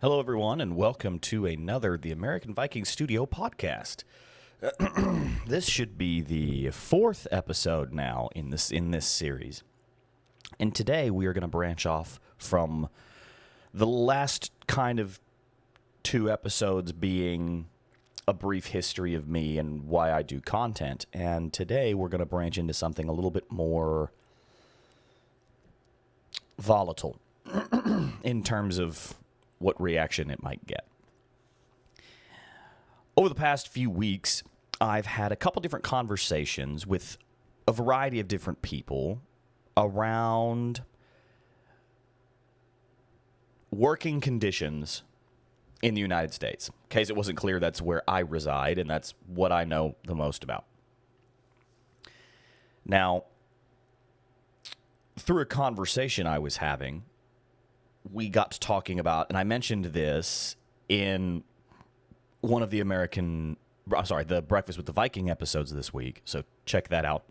Hello, everyone, and welcome to another The American Viking Studio podcast. This should be the fourth episode now in this series, and today we are going to branch off from the last kind of two episodes being a brief history of me and why I do content, and today we're going to branch into something a little bit more volatile in terms of what reaction it might get. Over the past few weeks, I've had a couple different conversations with a variety of different people around working conditions in the United States. In case it wasn't clear, that's where I reside, and that's what I know the most about. Now, through a conversation I was having, we got to talking about, and I mentioned this in one of the the Breakfast with the Viking episodes this week, so check that out.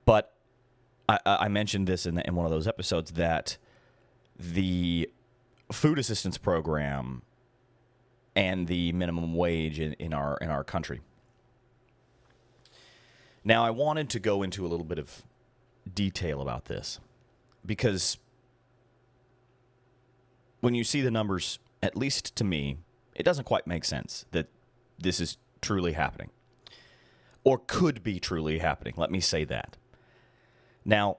But I mentioned this in one of those episodes that the food assistance program and the minimum wage in our country. Now, I wanted to go into a little bit of detail about this because when you see the numbers, at least to me, it doesn't quite make sense that this is truly happening. Or could be truly happening, let me say that. Now,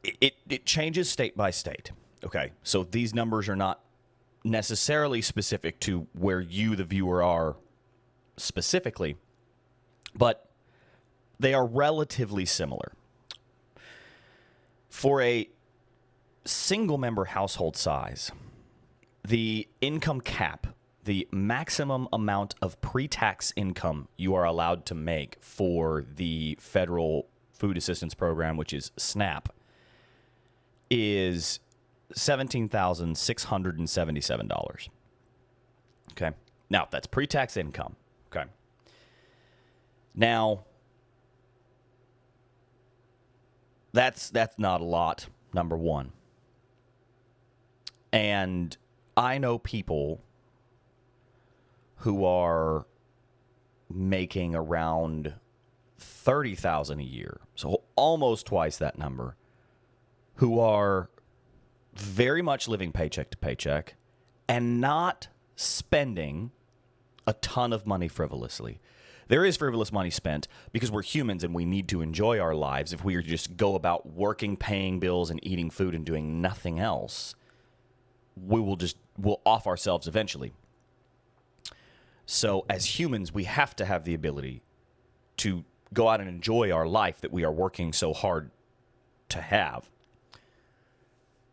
it changes state by state, okay? So these numbers are not necessarily specific to where you, the viewer, are specifically, but they are relatively similar. For a single-member household size, the income cap, the maximum amount of pre-tax income you are allowed to make for the federal food assistance program, which is SNAP, is $17,677. Okay? Now, that's pre-tax income. Okay? Now, That's not a lot, number one. And I know people who are making around $30,000 a year, so almost twice that number, who are very much living paycheck to paycheck and not spending a ton of money frivolously. There is frivolous money spent because we're humans and we need to enjoy our lives. If we were to just go about working, paying bills, and eating food and doing nothing else, we'll off ourselves eventually. So as humans, we have to have the ability to go out and enjoy our life that we are working so hard to have.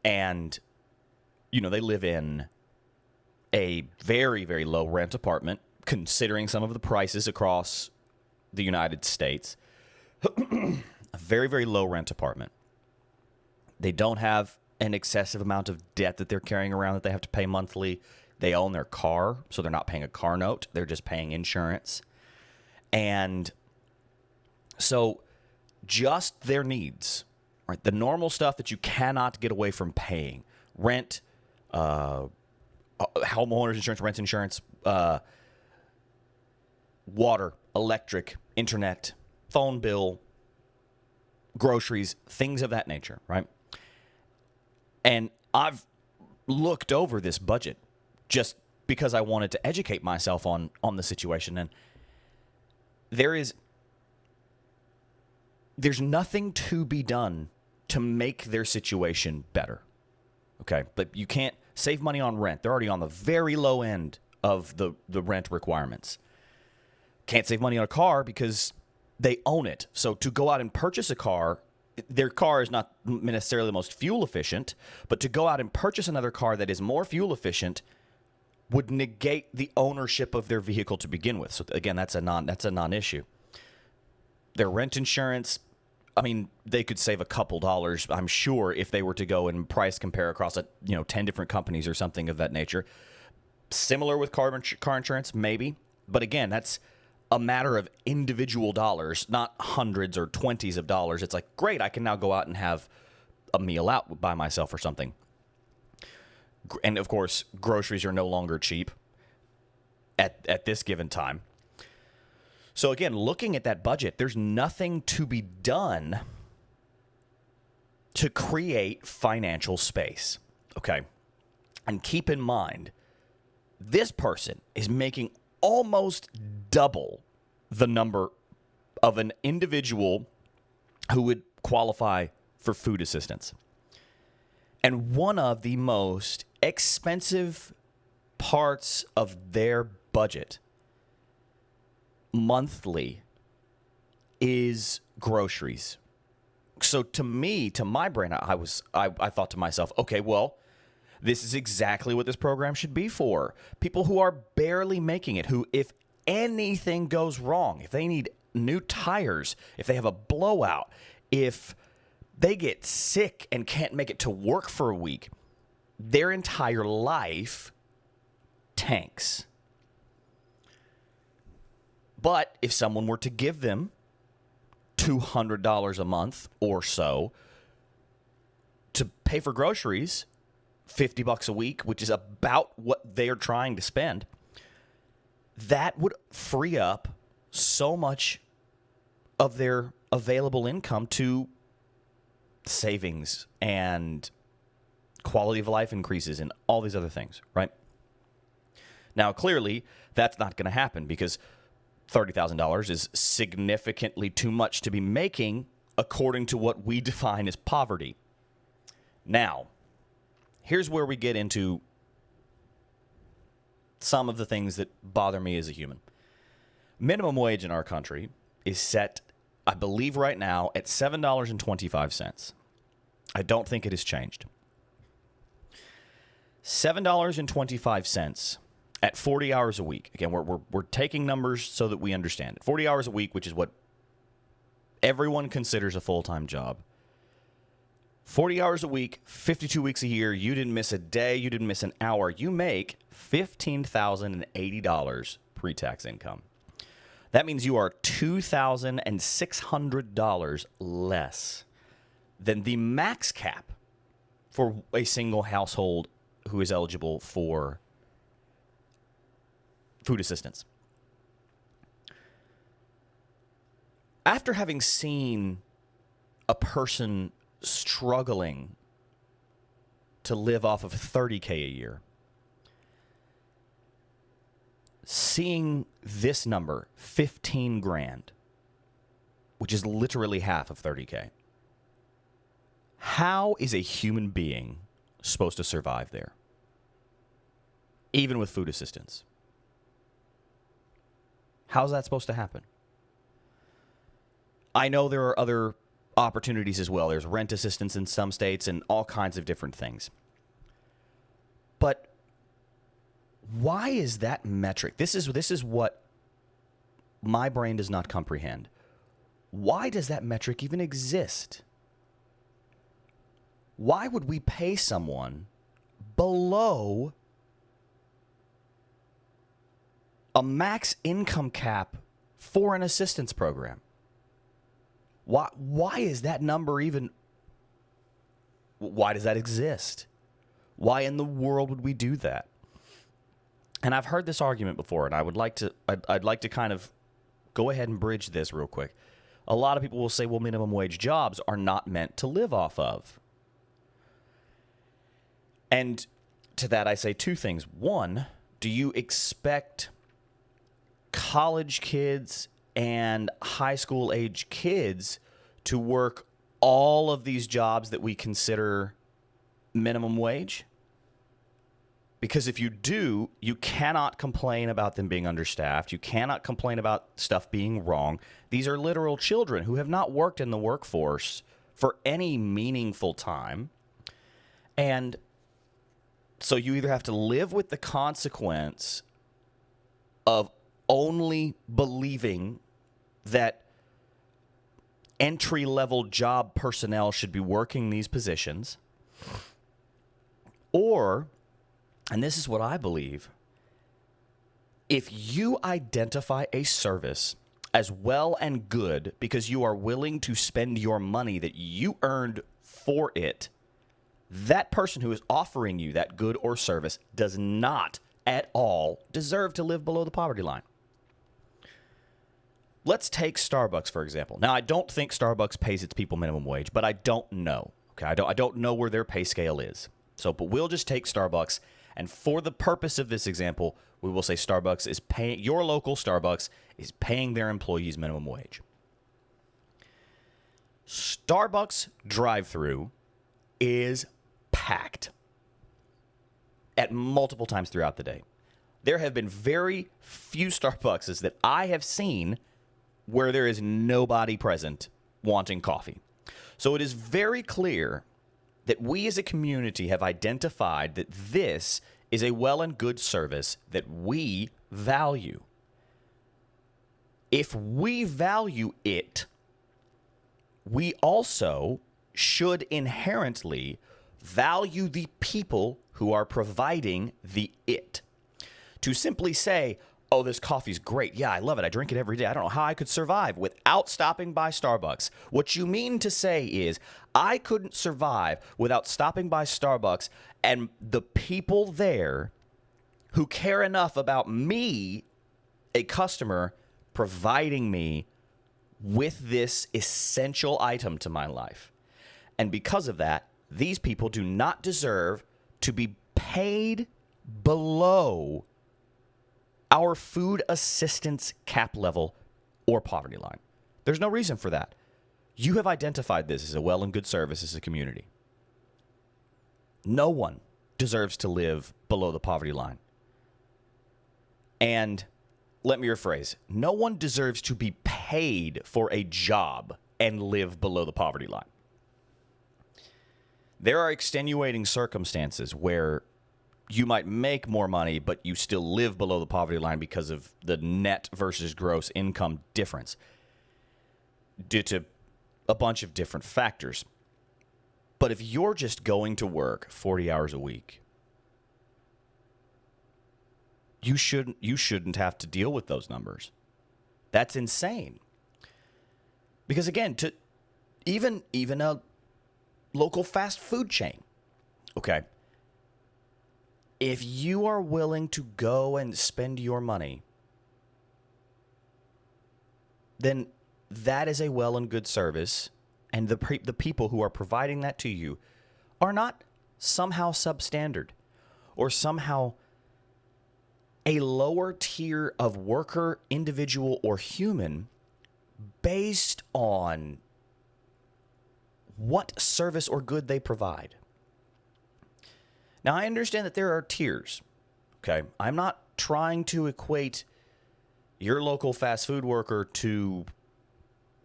And, they live in a very, very low rent apartment, considering some of the prices across the United States. A very, very low rent apartment. They don't have an excessive amount of debt that they're carrying around that they have to pay monthly. They own their car, so they're not paying a car note. They're just paying insurance. And so just their needs, right? The normal stuff that you cannot get away from paying. Rent, homeowner's insurance, rent insurance, water, electric, internet, phone bill, groceries, things of that nature, right? And I've looked over this budget just because I wanted to educate myself on the situation. And there's nothing to be done to make their situation better, okay? But you can't save money on rent. They're already on the very low end of the rent requirements. Can't save money on a car because they own it. So to go out and purchase a car, their car is not necessarily the most fuel efficient, but to go out and purchase another car that is more fuel efficient would negate the ownership of their vehicle to begin with. So again, that's a non-issue. Their rent insurance, they could save a couple dollars, I'm sure, if they were to go and price compare across 10 different companies or something of that nature. Similar with car insurance, maybe. But again, that's a matter of individual dollars, not hundreds or 20s of dollars. It's like, great, I can now go out and have a meal out by myself or something. And of course, groceries are no longer cheap at this given time. So again, looking at that budget, there's nothing to be done to create financial space. Okay. And keep in mind, this person is making almost double the number of an individual who would qualify for food assistance. And one of the most expensive parts of their budget monthly is groceries. So to me, to my brain, I thought to myself, okay, well, this is exactly what this program should be for. People who are barely making it, who, if anything goes wrong, if they need new tires, if they have a blowout, if they get sick and can't make it to work for a week, their entire life tanks. But if someone were to give them $200 a month or so to pay for groceries, $50 a week, which is about what they're trying to spend, that would free up so much of their available income to savings and quality of life increases and all these other things, right? Now, clearly, that's not going to happen because $30,000 is significantly too much to be making according to what we define as poverty. Now, here's where we get into some of the things that bother me as a human. Minimum wage in our country is set, I believe right now, at $7.25. I don't think it has changed. $7.25 at 40 hours a week. Again, we're taking numbers so that we understand it. 40 hours a week, which is what everyone considers a full-time job. 40 hours a week, 52 weeks a year. You didn't miss a day. You didn't miss an hour. You make $15,080 pre-tax income. That means you are $2,600 less than the max cap for a single household who is eligible for food assistance. After having seen a person struggling to live off of $30K a year, seeing this number, 15 grand, which is literally half of 30K, how is a human being supposed to survive there? Even with food assistance. How's that supposed to happen? I know there are other opportunities as well. There's rent assistance in some states and all kinds of different things. But why is that metric? This is what my brain does not comprehend. Why does that metric even exist? Why would we pay someone below a max income cap for an assistance program? Why is that number even... Why does that exist? Why in the world would we do that? And I've heard this argument before, and I'd like to kind of go ahead and bridge this real quick. A lot of people will say, well, minimum wage jobs are not meant to live off of. And to that I say two things. One, do you expect college kids and high school age kids to work all of these jobs that we consider minimum wage? Because if you do, you cannot complain about them being understaffed. You cannot complain about stuff being wrong. These are literal children who have not worked in the workforce for any meaningful time. And so you either have to live with the consequence of only believing that entry-level job personnel should be working these positions, or, and this is what I believe, if you identify a service as well and good because you are willing to spend your money that you earned for it, that person who is offering you that good or service does not at all deserve to live below the poverty line. Let's take Starbucks, for example. Now, I don't think Starbucks pays its people minimum wage, but I don't know. Okay, I don't know where their pay scale is. But we'll just take Starbucks, and for the purpose of this example, we will say Starbucks is paying, your local Starbucks is paying their employees minimum wage. Starbucks drive-through is packed at multiple times throughout the day. There have been very few Starbucks that I have seen where there is nobody present wanting coffee. So it is very clear that we as a community have identified that this is a well and good service that we value. If we value it, we also should inherently value the people who are providing the it. To simply say, oh, this coffee's great. Yeah, I love it. I drink it every day. I don't know how I could survive without stopping by Starbucks. What you mean to say is, I couldn't survive without stopping by Starbucks and the people there who care enough about me, a customer, providing me with this essential item to my life. And because of that, these people do not deserve to be paid below our food assistance cap level or poverty line. There's no reason for that. You have identified this as a well and good service as a community. No one deserves to live below the poverty line. And let me rephrase, no one deserves to be paid for a job and live below the poverty line. There are extenuating circumstances where you might make more money, but you still live below the poverty line because of the net versus gross income difference due to a bunch of different factors. But if you're just going to work 40 hours a week, you shouldn't have to deal with those numbers. That's insane. Because again, to even a local fast food chain, okay, if you are willing to go and spend your money, then that is a well and good service, and the people who are providing that to you are not somehow substandard or somehow a lower tier of worker, individual, or human based on what service or good they provide. Now, I understand that there are tiers, okay? I'm not trying to equate your local fast food worker to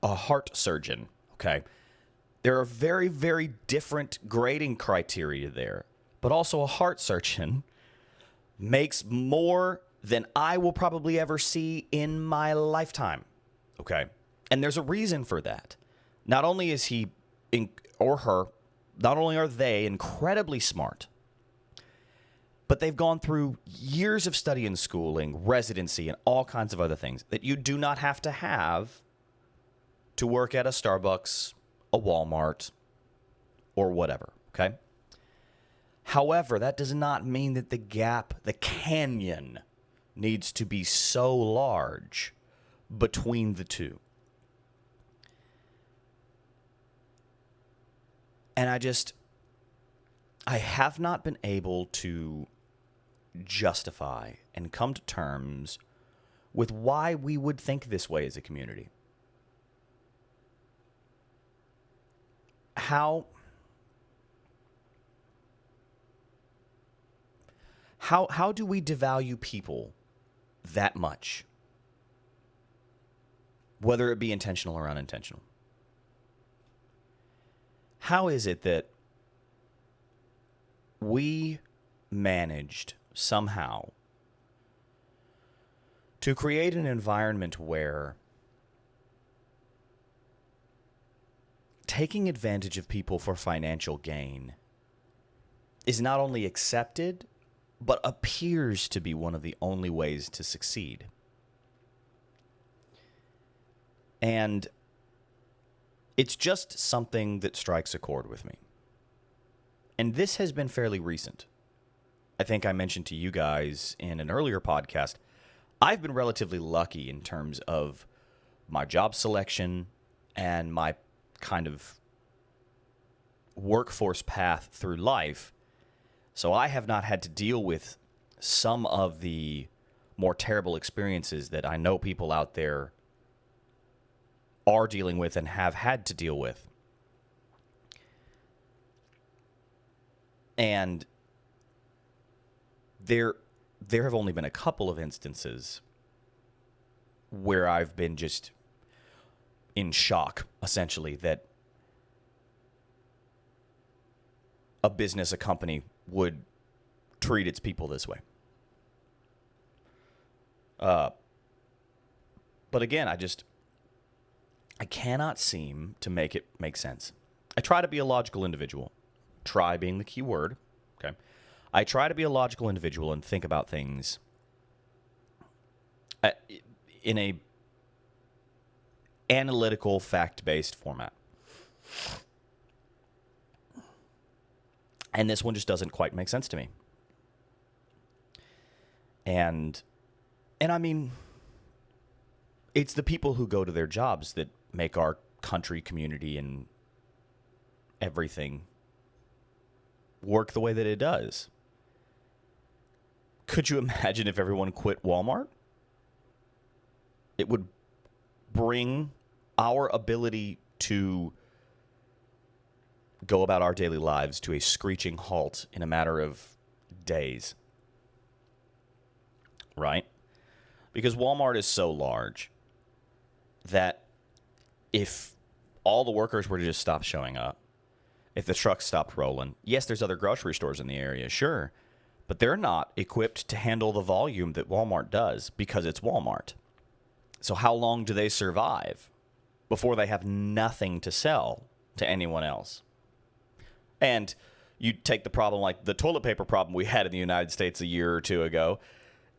a heart surgeon, okay? There are very, very different grading criteria there, but also a heart surgeon makes more than I will probably ever see in my lifetime, okay? And there's a reason for that. Not only is he or her, not only are they incredibly smart, but they've gone through years of study and schooling, residency, and all kinds of other things that you do not have to work at a Starbucks, a Walmart, or whatever, okay? However, that does not mean that the gap, the canyon, needs to be so large between the two. And I have not been able to justify and come to terms with why we would think this way as a community. How do we devalue people that much? Whether it be intentional or unintentional. How is it that we managed somehow to create an environment where taking advantage of people for financial gain is not only accepted, but appears to be one of the only ways to succeed? And It's just something that strikes a chord with me. And this has been fairly recent. I think I mentioned to you guys in an earlier podcast, I've been relatively lucky in terms of my job selection and my kind of workforce path through life. So I have not had to deal with some of the more terrible experiences that I know people out there are dealing with and have had to deal with. And there have only been a couple of instances where I've been just in shock, essentially, that a business, a company would treat its people this way. But again, I cannot seem to make it make sense. I try to be a logical individual. Try being the key word. Okay. I try to be a logical individual and think about things in a analytical, fact-based format. And this one just doesn't quite make sense to me. And I mean, it's the people who go to their jobs that make our country, community, and everything work the way that it does. Could you imagine if everyone quit Walmart? It would bring our ability to go about our daily lives to a screeching halt in a matter of days. Right? Because Walmart is so large that if all the workers were to just stop showing up, if the trucks stopped rolling, yes, there's other grocery stores in the area, sure, but they're not equipped to handle the volume that Walmart does because it's Walmart. So how long do they survive before they have nothing to sell to anyone else? And you take the problem like the toilet paper problem we had in the United States a year or two ago.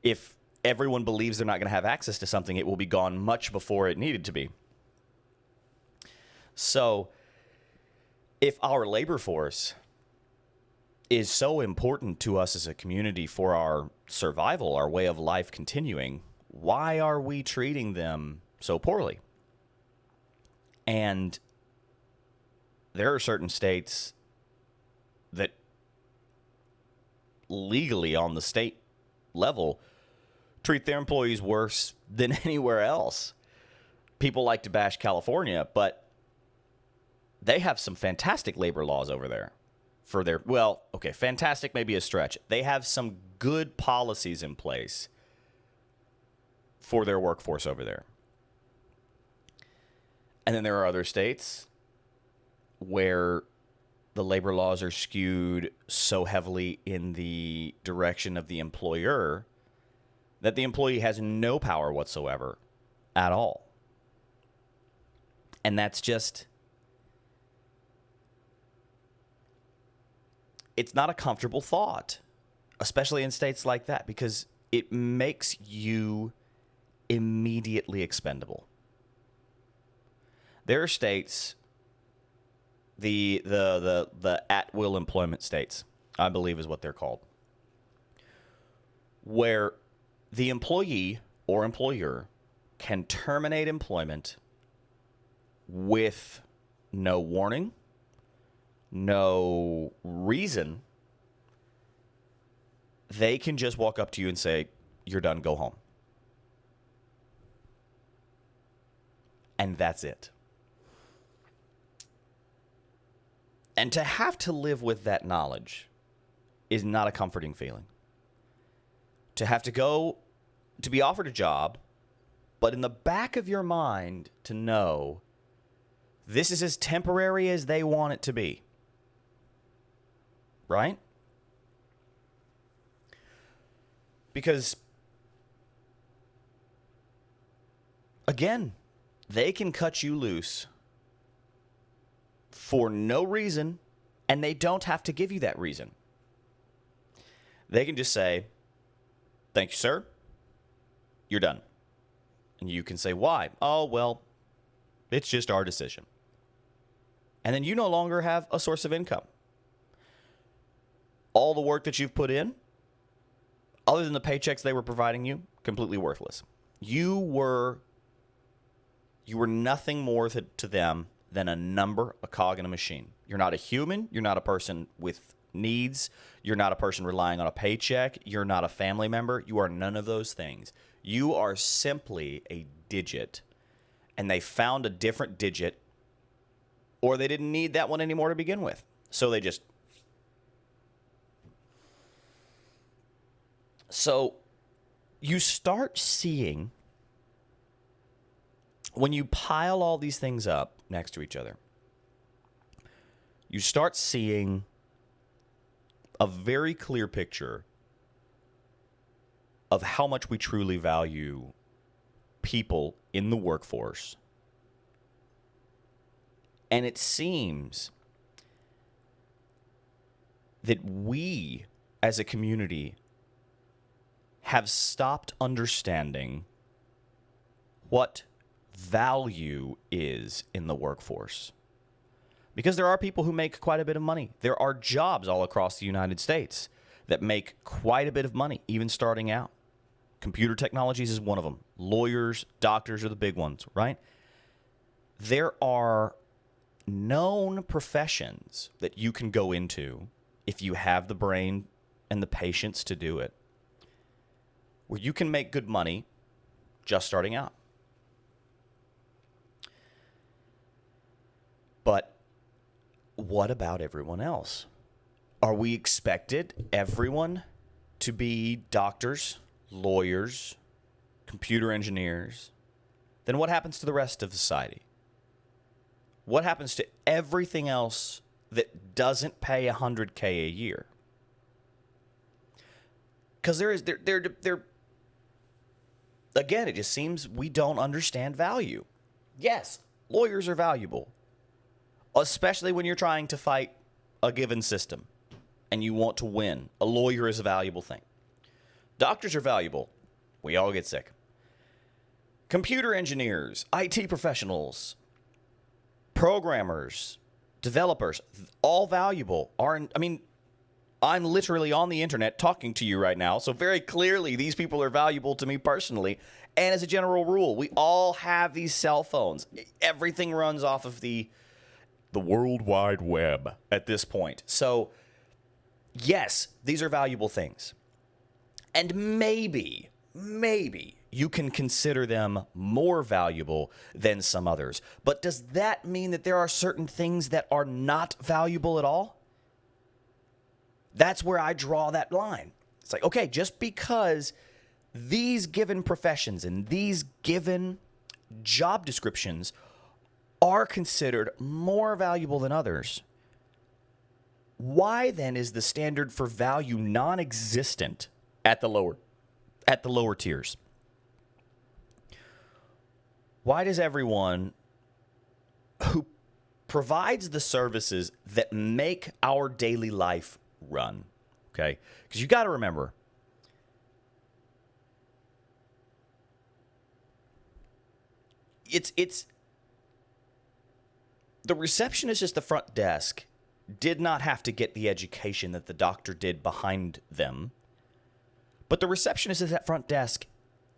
If everyone believes they're not going to have access to something, it will be gone much before it needed to be. So if our labor force is so important to us as a community for our survival, our way of life continuing, why are we treating them so poorly? And there are certain states that legally on the state level treat their employees worse than anywhere else. People like to bash California, but they have some fantastic labor laws over there for their, well, okay, fantastic may be a stretch. They have some good policies in place for their workforce over there. And then there are other states where the labor laws are skewed so heavily in the direction of the employer that the employee has no power whatsoever at all. And that's just, it's not a comfortable thought, especially in states like that, because it makes you immediately expendable. There are states, the at-will employment states, I believe is what they're called, where the employee or employer can terminate employment with no warning, no reason. They can just walk up to you and say, "You're done, go home." And that's it. And to have to live with that knowledge is not a comforting feeling. To have to go, to be offered a job, but in the back of your mind to know this is as temporary as they want it to be. Right? Because, again, they can cut you loose for no reason, and they don't have to give you that reason. They can just say, "Thank you, sir. You're done." And you can say, "Why?" "Oh, well, it's just our decision." And then you no longer have a source of income. All the work that you've put in, other than the paychecks they were providing you, completely worthless. You were nothing more to them than a number, a cog in a machine. You're not a human. You're not a person with needs. You're not a person relying on a paycheck. You're not a family member. You are none of those things. You are simply a digit. And they found a different digit, or they didn't need that one anymore to begin with. So they just... So you start seeing, when you pile all these things up next to each other, you start seeing a very clear picture of how much we truly value people in the workforce. And it seems that we, as a community, have stopped understanding what value is in the workforce. Because there are people who make quite a bit of money. There are jobs all across the United States that make quite a bit of money, even starting out. Computer technologies is one of them. Lawyers, doctors are the big ones, right? There are known professions that you can go into if you have the brain and the patience to do it, where you can make good money just starting out. But what about everyone else? Are we expected, everyone, to be doctors, lawyers, computer engineers? Then what happens to the rest of society? What happens to everything else that doesn't pay $100K a year? Because again, it just seems we don't understand value. Yes, lawyers are valuable, especially when you're trying to fight a given system and you want to win. A lawyer is a valuable thing. Doctors are valuable. We all get sick. Computer engineers, IT professionals, programmers, developers, all valuable. I'm literally on the internet talking to you right now, so very clearly these people are valuable to me personally. And as a general rule, we all have these cell phones. Everything runs off of the World Wide Web at this point. So, yes, these are valuable things. And maybe you can consider them more valuable than some others. But does that mean that there are certain things that are not valuable at all? That's where I draw that line. It's like, okay, just because these given professions and these given job descriptions are considered more valuable than others, why then is the standard for value non-existent at the lower tiers? Why does everyone who provides the services that make our daily life run, okay? Because you got to remember, it's the receptionist at the front desk did not have to get the education that the doctor did behind them, but the receptionist at that front desk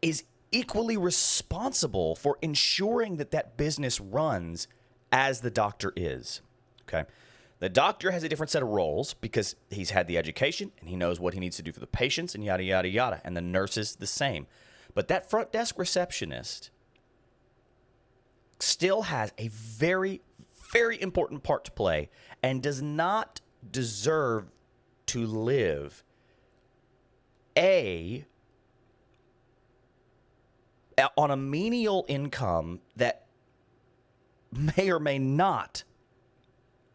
is equally responsible for ensuring that that business runs as the doctor is, okay? The doctor has a different set of roles because he's had the education and he knows what he needs to do for the patients and yada, yada, yada. And the nurse is the same. But that front desk receptionist still has a very, very important part to play and does not deserve to live on a menial income that may or may not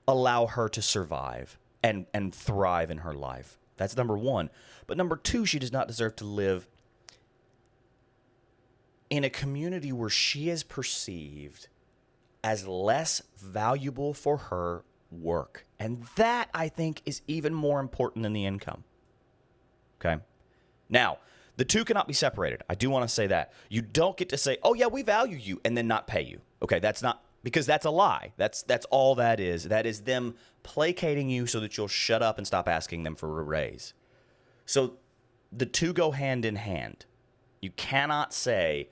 allow her to survive and thrive in her life. That's number one. But number two, she does not deserve to live in a community where she is perceived as less valuable for her work. And that, I think, is even more important than the income. Okay? Now, the two cannot be separated. I do want to say that. You don't get to say, oh, yeah, we value you, and then not pay you. Okay, that's not because that's a lie. That's all that is. That is them placating you so that you'll shut up and stop asking them for a raise. So the two go hand in hand. You cannot say,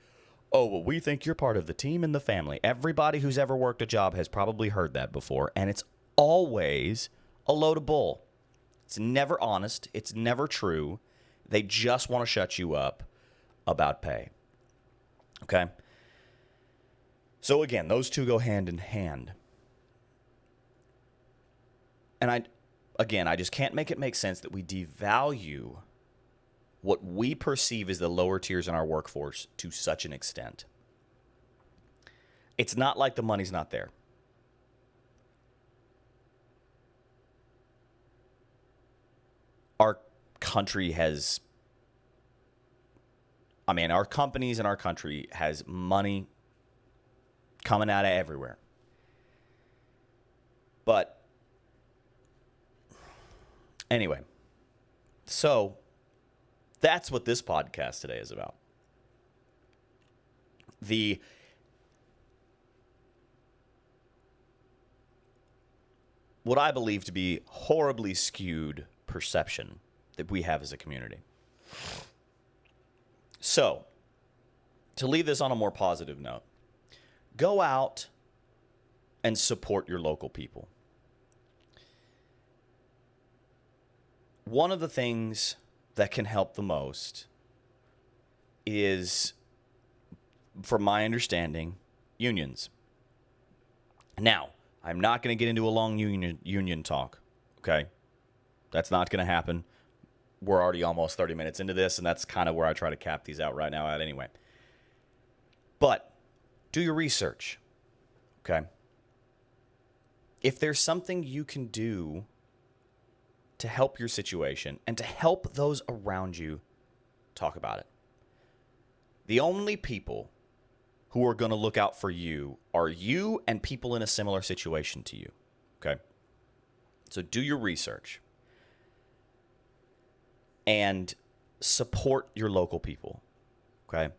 oh, well, we think you're part of the team and the family. Everybody who's ever worked a job has probably heard that before, and it's always a load of bull. It's never honest. It's never true. They just want to shut you up about pay. Okay? So again, those two go hand in hand. And I just can't make it make sense that we devalue what we perceive as the lower tiers in our workforce to such an extent. It's not like the money's not there. Our country has, our companies and our country has money coming out of everywhere. But anyway, so that's what this podcast today is about. What I believe to be horribly skewed perception that we have as a community. So, to leave this on a more positive note, go out and support your local people. One of the things that can help the most is, from my understanding, unions. Now, I'm not going to get into a long union talk, okay? That's not going to happen. We're already almost 30 minutes into this, and that's kind of where I try to cap these out right now at anyway. But do your research, okay? If there's something you can do to help your situation and to help those around you, talk about it. The only people who are going to look out for you are you and people in a similar situation to you, okay? So do your research and support your local people, okay?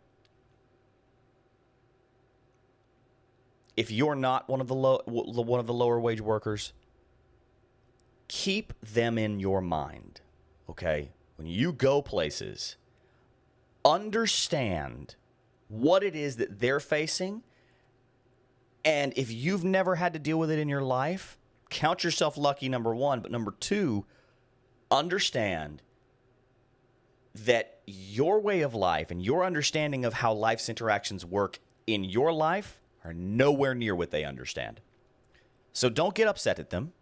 If you're not one of the lower wage workers, keep them in your mind, okay? When you go places, understand what it is that they're facing, and if you've never had to deal with it in your life, count yourself lucky, number one, but number two, understand that your way of life and your understanding of how life's interactions work in your life are nowhere near what they understand. So don't get upset at them.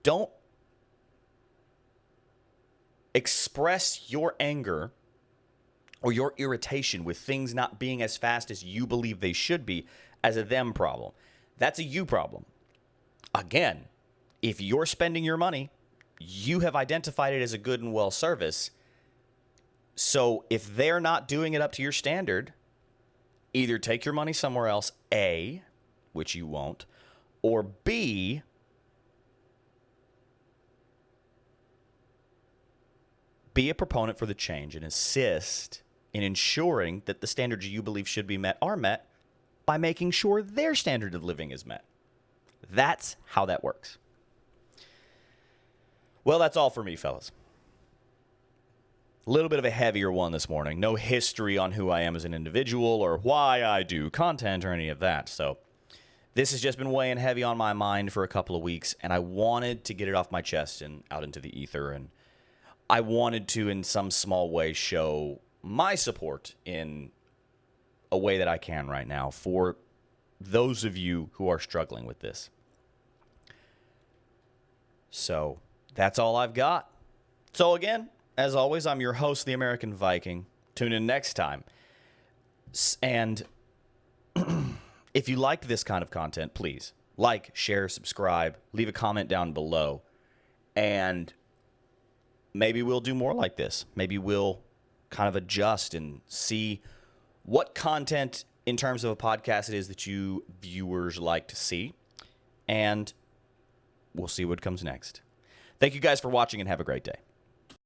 Don't express your anger or your irritation with things not being as fast as you believe they should be as a them problem. That's a you problem. Again, if you're spending your money, you have identified it as a good and well service. So if they're not doing it up to your standard, either take your money somewhere else, A, which you won't, or B, be a proponent for the change and assist in ensuring that the standards you believe should be met are met by making sure their standard of living is met. That's how that works. Well, that's all for me, fellas. A little bit of a heavier one this morning. No history on who I am as an individual or why I do content or any of that. So this has just been weighing heavy on my mind for a couple of weeks, and I wanted to get it off my chest and out into the ether. And I wanted to, in some small way, show my support in a way that I can right now for those of you who are struggling with this. So that's all I've got. So again, as always, I'm your host, the American Viking. Tune in next time. And if you liked this kind of content, please like, share, subscribe, leave a comment down below. And maybe we'll do more like this. Maybe we'll kind of adjust and see what content in terms of a podcast it is that you viewers like to see. And we'll see what comes next. Thank you guys for watching and have a great day.